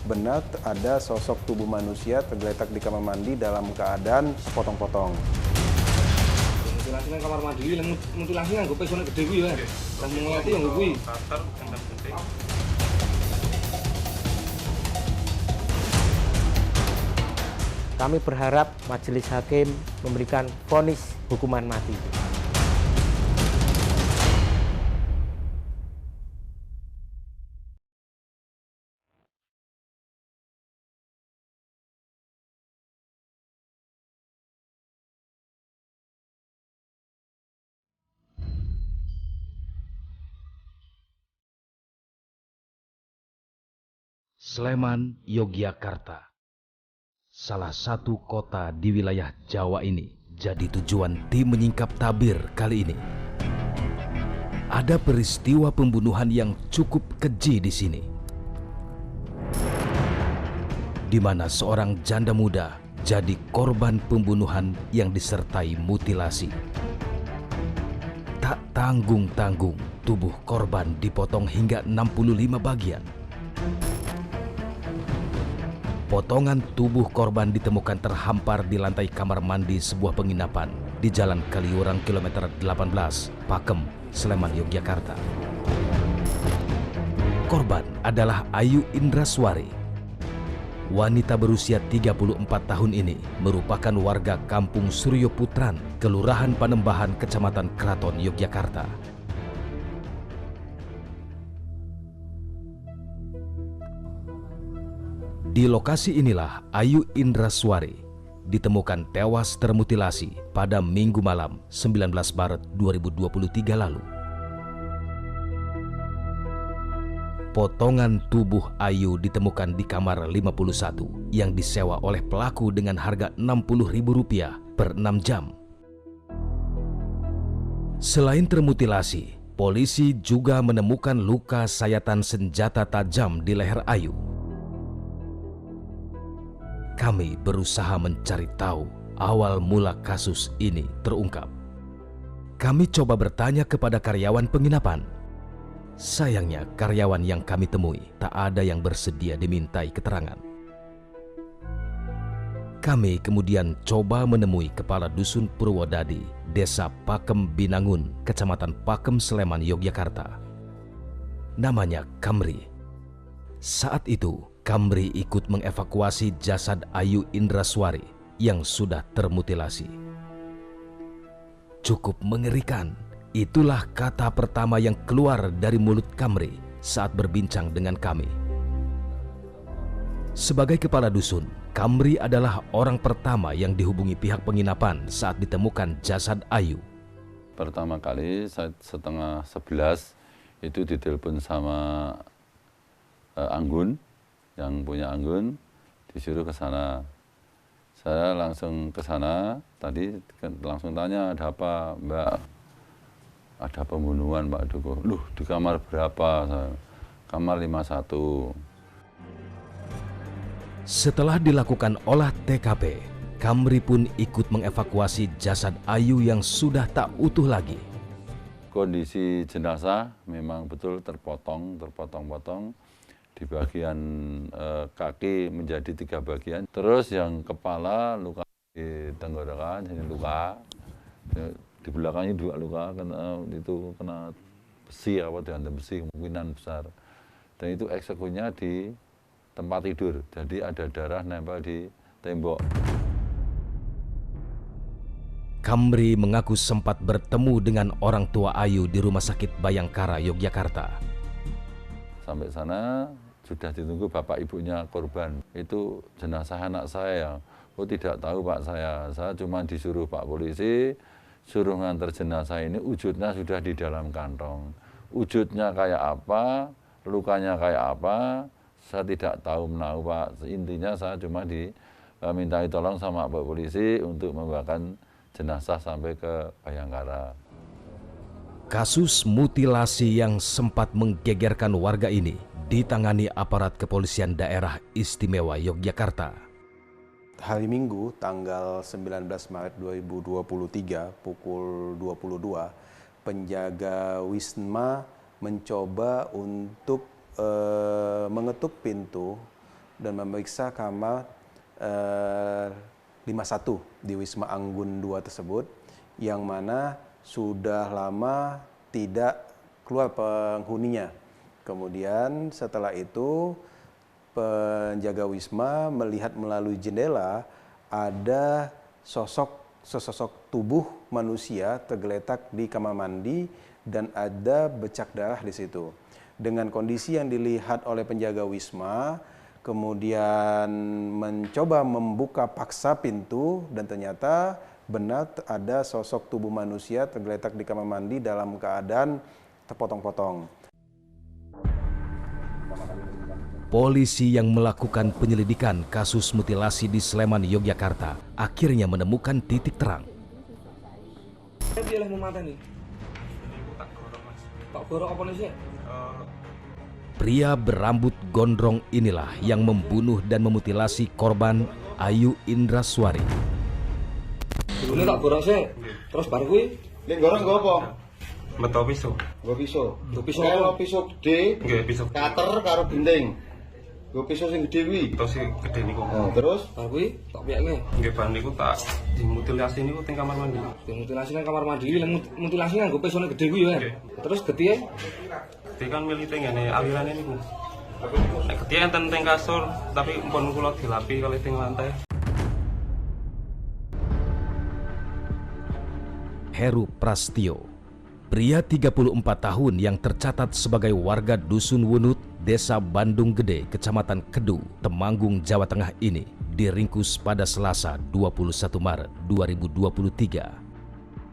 benar ada sosok tubuh manusia tergeletak di kamar mandi dalam keadaan sepotong-potong. Mutilasi nang kamar mandi, mutilasi nganggo pesone gede kuwi ya. Lah ngeliati yang kuwi. Kami berharap majelis hakim memberikan vonis hukuman mati. Sleman, Yogyakarta. Salah satu kota di wilayah Jawa ini jadi tujuan tim menyingkap tabir kali ini. Ada peristiwa pembunuhan yang cukup keji di sini, di mana seorang janda muda jadi korban pembunuhan yang disertai mutilasi. Tak tanggung-tanggung, tubuh korban dipotong hingga 65 bagian. Potongan tubuh korban ditemukan terhampar di lantai kamar mandi sebuah penginapan di Jalan Kaliurang kilometer 18, Pakem, Sleman, Yogyakarta. Korban adalah Ayu Indraswari. Wanita berusia 34 tahun ini merupakan warga Kampung Suryo Putran, Kelurahan Panembahan, Kecamatan Kraton, Yogyakarta. Di lokasi inilah Ayu Indraswari ditemukan tewas termutilasi pada Minggu malam 19 Maret 2023 lalu. Potongan tubuh Ayu ditemukan di kamar 51 yang disewa oleh pelaku dengan harga Rp60.000 per 6 jam. Selain termutilasi, polisi juga menemukan luka sayatan senjata tajam di leher Ayu. Kami berusaha mencari tahu awal mula kasus ini terungkap. Kami coba bertanya kepada karyawan penginapan. Sayangnya karyawan yang kami temui tak ada yang bersedia dimintai keterangan. Kami kemudian coba menemui Kepala Dusun Purwodadi, Desa Pakem Binangun, Kecamatan Pakem, Sleman, Yogyakarta. Namanya Kamri. Saat itu, Kamri ikut mengevakuasi jasad Ayu Indraswari yang sudah termutilasi. Cukup mengerikan, itulah kata pertama yang keluar dari mulut Kamri saat berbincang dengan kami. Sebagai kepala dusun, Kamri adalah orang pertama yang dihubungi pihak penginapan saat ditemukan jasad Ayu. Pertama kali saat setengah 11 itu ditelepon sama Anggun, yang punya Anggun, disuruh ke sana. Saya langsung ke sana, tadi langsung tanya, ada apa Mbak? Ada pembunuhan Pak Duko. Loh, di kamar berapa? Kamar 51. Setelah dilakukan olah TKP, Kamri pun ikut mengevakuasi jasad Ayu yang sudah tak utuh lagi. Kondisi jenazah memang betul terpotong-potong. Di bagian kaki menjadi 3 bagian. Terus yang kepala luka di tenggorokan, ini luka. Di belakangnya 2 luka, kena besi dihantam besi, kemungkinan besar. Dan itu eksekusinya di tempat tidur, jadi ada darah nempel di tembok. Kamri mengaku sempat bertemu dengan orang tua Ayu di Rumah Sakit Bayangkara, Yogyakarta. Sampai sana sudah ditunggu bapak ibunya korban. Itu jenazah anak saya. Oh tidak tahu Pak, saya cuma disuruh Pak polisi, suruh nganter jenazah ini, wujudnya sudah di dalam kantong. Wujudnya kayak apa, lukanya kayak apa, saya tidak tahu menahu Pak. Intinya saya cuma dimintai tolong sama Pak polisi untuk membawakan jenazah sampai ke Bayangkara. Kasus mutilasi yang sempat menggegerkan warga ini ditangani aparat kepolisian daerah istimewa Yogyakarta. Hari Minggu tanggal 19 Maret 2023 pukul 22, penjaga Wisma mencoba untuk mengetuk pintu dan memeriksa kamar 51 di Wisma Anggun 2 tersebut, yang mana sudah lama tidak keluar penghuninya. Kemudian setelah itu penjaga Wisma melihat melalui jendela ada sesosok tubuh manusia tergeletak di kamar mandi dan ada bercak darah di situ. Dengan kondisi yang dilihat oleh penjaga Wisma, kemudian mencoba membuka paksa pintu dan ternyata benar ada sosok tubuh manusia tergeletak di kamar mandi dalam keadaan terpotong-potong. Polisi yang melakukan penyelidikan kasus mutilasi di Sleman, Yogyakarta akhirnya menemukan titik terang. Dia lah memateni. Tak gorok apa nih sih? Pria berambut gondrong inilah yang membunuh dan memutilasi korban Ayu Indraswari. Ini tak gorok sih. Terus baru gue. Ning goreng nggo apa? Meto pisau. Nggo pisau. Nggo pisau Kalau apa? pisau gede, Nggih, pisau. kater karo gending. Nggo pisau sing gede kuwi. Terus sing gede niku. Oh, terus Baru gue tak piakne. Nggih, bar niku tak dimutilasi niku teng kamar mandi. Mutilasi nang kamar mandi, mutilasi nganggo pisone gede kuwi ya. Terus getihe Gede kan milih teng ngene alirane niku. Nek gede enten teng kasur, tapi mpun kula dilapi kali teng lantai. Heru Prastio, pria 34 tahun yang tercatat sebagai warga Dusun Wunut, Desa Bandung Gede, Kecamatan Kedu, Temanggung, Jawa Tengah ini diringkus pada Selasa 21 Maret 2023.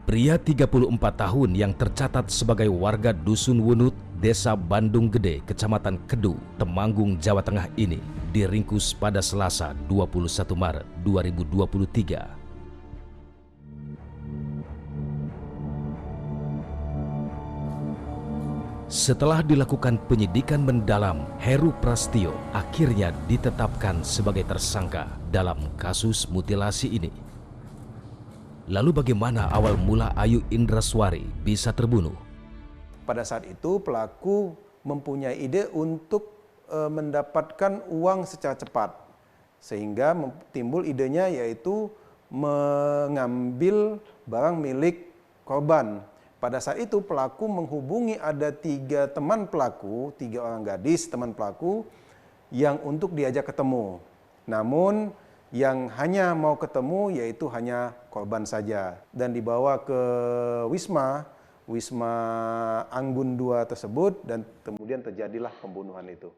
Pria 34 tahun yang tercatat sebagai warga Dusun Wunut, Desa Bandung Gede, Kecamatan Kedu, Temanggung, Jawa Tengah ini diringkus pada Selasa 21 Maret 2023. Setelah dilakukan penyidikan mendalam, Heru Prastio akhirnya ditetapkan sebagai tersangka dalam kasus mutilasi ini. Lalu bagaimana awal mula Ayu Indraswari bisa terbunuh? Pada saat itu pelaku mempunyai ide untuk mendapatkan uang secara cepat, sehingga timbul idenya yaitu mengambil barang milik korban. Pada saat itu pelaku menghubungi ada 3 teman pelaku, 3 orang gadis teman pelaku yang untuk diajak ketemu. Namun yang hanya mau ketemu yaitu hanya korban saja dan dibawa ke Wisma Anggun 2 tersebut dan kemudian terjadilah pembunuhan itu.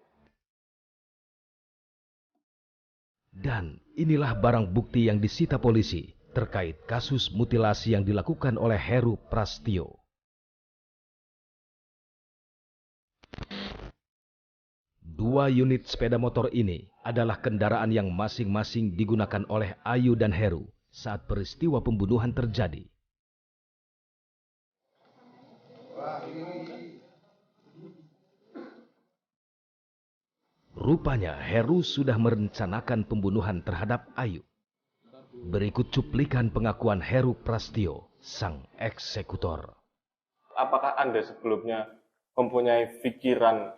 Dan inilah barang bukti yang disita polisi terkait kasus mutilasi yang dilakukan oleh Heru Prastio. Dua unit sepeda motor ini adalah kendaraan yang masing-masing digunakan oleh Ayu dan Heru saat peristiwa pembunuhan terjadi. Rupanya Heru sudah merencanakan pembunuhan terhadap Ayu. Berikut cuplikan pengakuan Heru Prastio, sang eksekutor. Apakah Anda sebelumnya mempunyai pikiran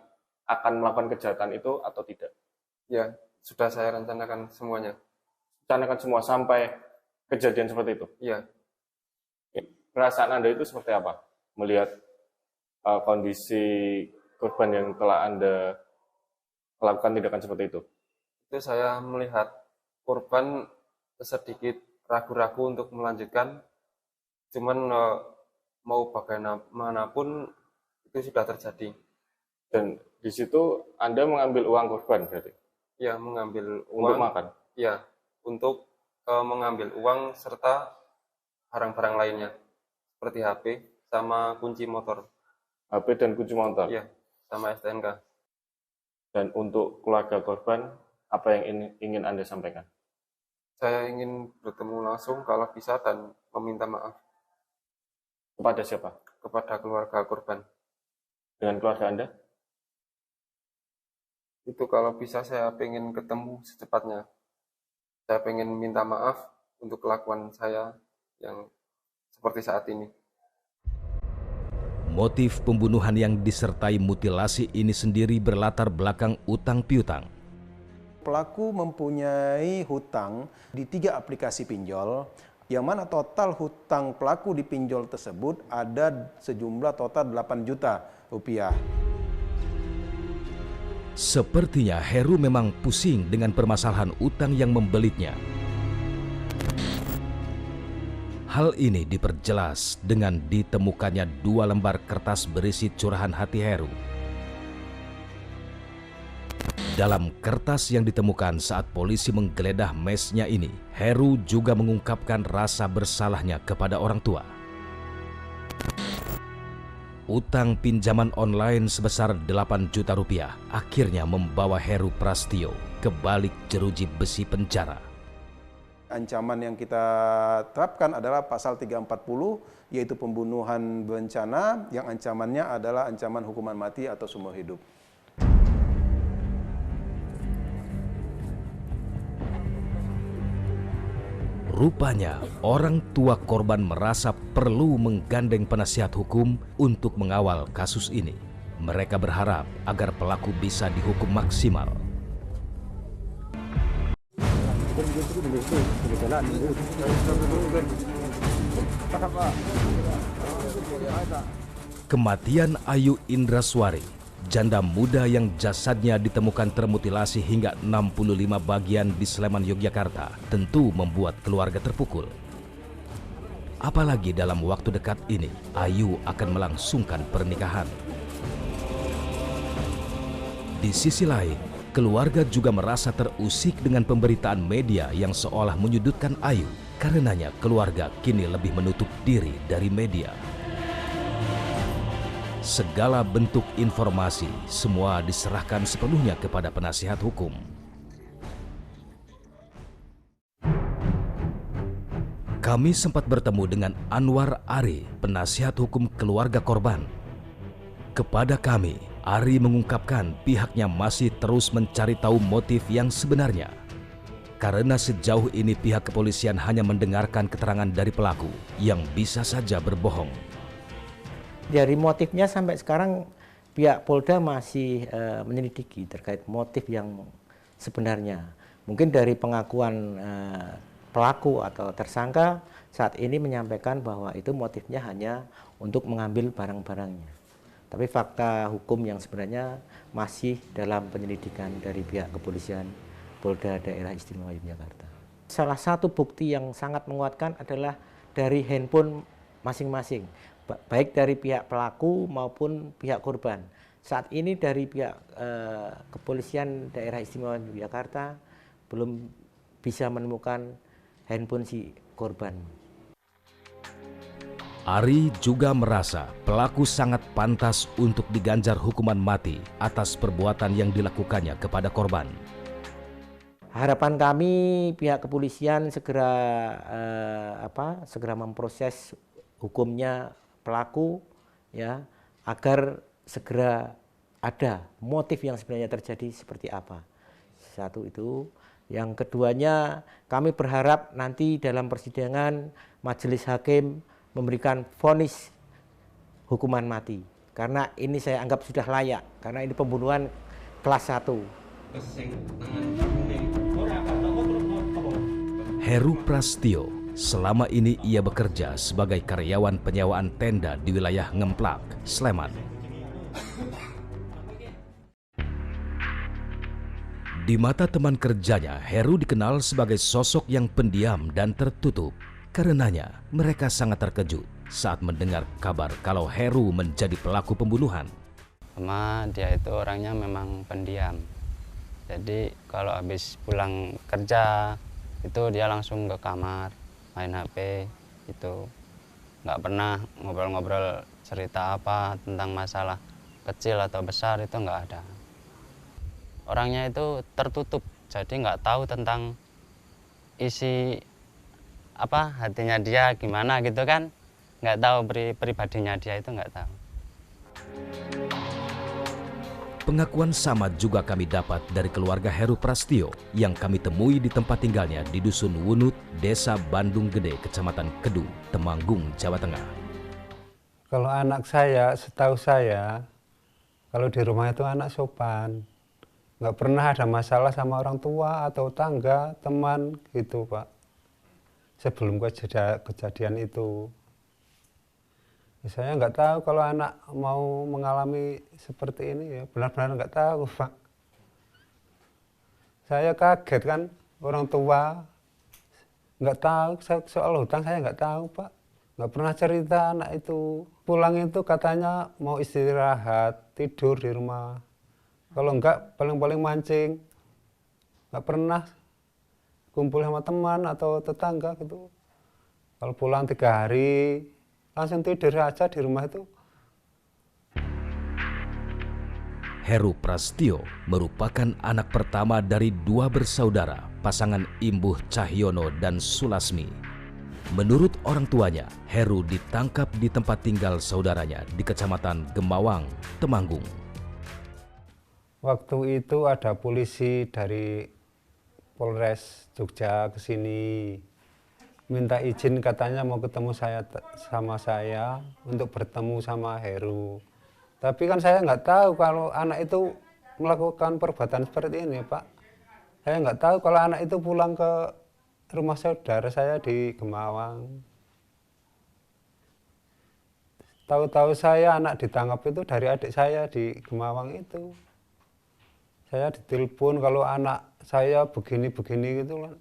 akan melakukan kejahatan itu atau tidak? Ya, sudah saya rencanakan semuanya. Rencanakan semua sampai kejadian seperti itu? Iya. Perasaan Anda itu seperti apa? Melihat kondisi korban yang telah Anda melakukan tindakan seperti itu? Itu saya melihat korban sedikit ragu-ragu untuk melanjutkan, cuman mau bagaimanapun itu sudah terjadi. Dan di situ Anda mengambil uang korban berarti? Ya, mengambil uang. Untuk makan? Ya, untuk mengambil uang serta barang-barang lainnya, seperti HP sama kunci motor. HP dan kunci motor? Ya, sama STNK. Dan untuk keluarga korban, apa yang ingin Anda sampaikan? Saya ingin bertemu langsung kalau bisa dan meminta maaf. Kepada siapa? Kepada keluarga korban. Dengan keluarga Anda? Itu kalau bisa saya pengen ketemu secepatnya. Saya pengen minta maaf untuk kelakuan saya yang seperti saat ini. Motif pembunuhan yang disertai mutilasi ini sendiri berlatar belakang utang piutang. Pelaku mempunyai hutang di 3 aplikasi pinjol, yang mana total hutang pelaku di pinjol tersebut ada sejumlah total 8 juta rupiah. Sepertinya Heru memang pusing dengan permasalahan utang yang membelitnya. Hal ini diperjelas dengan ditemukannya 2 lembar kertas berisi curahan hati Heru. Dalam kertas yang ditemukan saat polisi menggeledah mesnya ini, Heru juga mengungkapkan rasa bersalahnya kepada orang tua. Utang pinjaman online sebesar 8 juta rupiah akhirnya membawa Heru Prastio ke balik jeruji besi penjara. Ancaman yang kita terapkan adalah pasal 340, yaitu pembunuhan berencana, yang ancamannya adalah ancaman hukuman mati atau seumur hidup. Rupanya, orang tua korban merasa perlu menggandeng penasihat hukum untuk mengawal kasus ini. Mereka berharap agar pelaku bisa dihukum maksimal. Kematian Ayu Indraswari, janda muda yang jasadnya ditemukan termutilasi hingga 65 bagian di Sleman, Yogyakarta, tentu membuat keluarga terpukul. Apalagi dalam waktu dekat ini, Ayu akan melangsungkan pernikahan. Di sisi lain, keluarga juga merasa terusik dengan pemberitaan media yang seolah menyudutkan Ayu. Karenanya keluarga kini lebih menutup diri dari media. Segala bentuk informasi semua diserahkan sepenuhnya kepada penasihat hukum. Kami sempat bertemu dengan Anwar Ari, penasihat hukum keluarga korban. Kepada kami, Ari mengungkapkan pihaknya masih terus mencari tahu motif yang sebenarnya. Karena sejauh ini pihak kepolisian hanya mendengarkan keterangan dari pelaku yang bisa saja berbohong. Dari motifnya sampai sekarang pihak Polda masih menyelidiki terkait motif yang sebenarnya. Mungkin dari pengakuan pelaku atau tersangka saat ini menyampaikan bahwa itu motifnya hanya untuk mengambil barang-barangnya. Tapi fakta hukum yang sebenarnya masih dalam penyelidikan dari pihak kepolisian Polda Daerah Istimewa Yogyakarta. Salah satu bukti yang sangat menguatkan adalah dari handphone masing-masing, baik dari pihak pelaku maupun pihak korban. Saat ini dari pihak kepolisian Daerah Istimewa Yogyakarta belum bisa menemukan handphone si korban. Ari juga merasa pelaku sangat pantas untuk diganjar hukuman mati atas perbuatan yang dilakukannya kepada korban. Harapan kami pihak kepolisian segera segera memproses hukumnya pelaku, ya, agar segera ada motif yang sebenarnya terjadi seperti apa. Satu itu. Yang keduanya, kami berharap nanti dalam persidangan majelis hakim memberikan vonis hukuman mati. Karena ini saya anggap sudah layak, karena ini pembunuhan kelas 1. Heru Prastio, selama ini ia bekerja sebagai karyawan penyewaan tenda di wilayah Ngemplak, Sleman. Di mata teman kerjanya, Heru dikenal sebagai sosok yang pendiam dan tertutup. Karenanya, mereka sangat terkejut saat mendengar kabar kalau Heru menjadi pelaku pembunuhan. Sama dia itu orangnya memang pendiam. Jadi kalau habis pulang kerja, itu dia langsung ke kamar, main HP, itu nggak pernah ngobrol-ngobrol cerita apa tentang masalah kecil atau besar, itu nggak ada. Orangnya itu tertutup, jadi nggak tahu tentang isi apa hatinya dia gimana gitu kan, nggak tahu pribadinya dia itu nggak tahu. Pengakuan sama juga kami dapat dari keluarga Heru Prastio yang kami temui di tempat tinggalnya di Dusun Wunut, Desa Bandung Gede, Kecamatan Kedu, Temanggung, Jawa Tengah. Kalau anak saya, setahu saya, kalau di rumah itu anak sopan. nggak pernah ada masalah sama orang tua atau tangga, teman gitu Pak. Sebelum kejadian itu. Saya nggak tahu kalau anak mau mengalami seperti ini ya, benar-benar nggak tahu Pak. Saya kaget kan, orang tua nggak tahu soal hutang, saya nggak tahu Pak. Nggak pernah cerita anak itu. Pulang itu katanya mau istirahat, tidur di rumah. Kalau enggak, paling-paling mancing. Nggak pernah kumpul sama teman atau tetangga gitu. Kalau pulang 3 hari, langsung tidur aja di rumah itu. Heru Prastio merupakan anak pertama dari 2 bersaudara, pasangan Imbuh Cahyono dan Sulasmi. Menurut orang tuanya, Heru ditangkap di tempat tinggal saudaranya di Kecamatan Gemawang, Temanggung. Waktu itu ada polisi dari Polres Jogja ke sini. Minta izin katanya mau ketemu sama saya untuk bertemu sama Heru. Tapi kan saya nggak tahu kalau anak itu melakukan perbuatan seperti ini, Pak. Saya nggak tahu kalau anak itu pulang ke rumah saudara saya di Gemawang. Tahu-tahu saya anak ditangkap itu dari adik saya di Gemawang itu. Saya ditelepon kalau anak saya begini-begini gitu kan.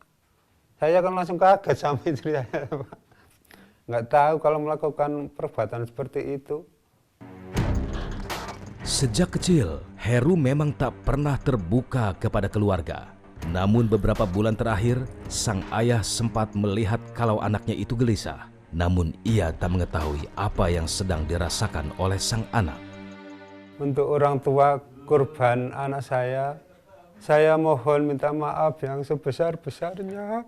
Saya kan langsung kaget sama istri saya, Pak. Nggak tahu kalau melakukan perbuatan seperti itu. Sejak kecil, Heru memang tak pernah terbuka kepada keluarga. Namun beberapa bulan terakhir, sang ayah sempat melihat kalau anaknya itu gelisah. Namun ia tak mengetahui apa yang sedang dirasakan oleh sang anak. Untuk orang tua korban anak saya mohon minta maaf yang sebesar-besarnya.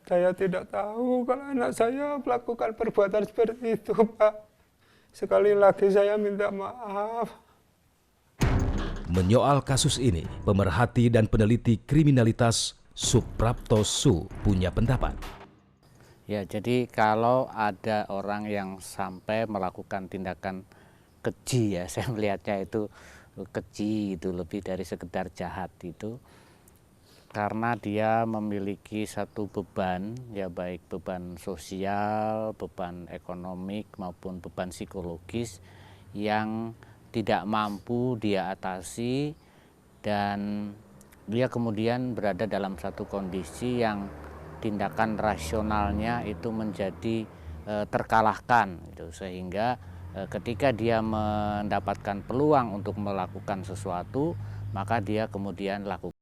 Saya tidak tahu kalau anak saya melakukan perbuatan seperti itu, Pak. Sekali lagi saya minta maaf. Menyoal kasus ini, pemerhati dan peneliti kriminalitas Suprapto Su punya pendapat. Ya, jadi kalau ada orang yang sampai melakukan tindakan keji, ya saya melihatnya itu keji, itu lebih dari sekedar jahat itu, karena dia memiliki satu beban, ya baik beban sosial, beban ekonomik maupun beban psikologis yang tidak mampu dia atasi, dan dia kemudian berada dalam satu kondisi yang tindakan rasionalnya itu menjadi terkalahkan, gitu. Sehingga ketika dia mendapatkan peluang untuk melakukan sesuatu, maka dia kemudian lakukan.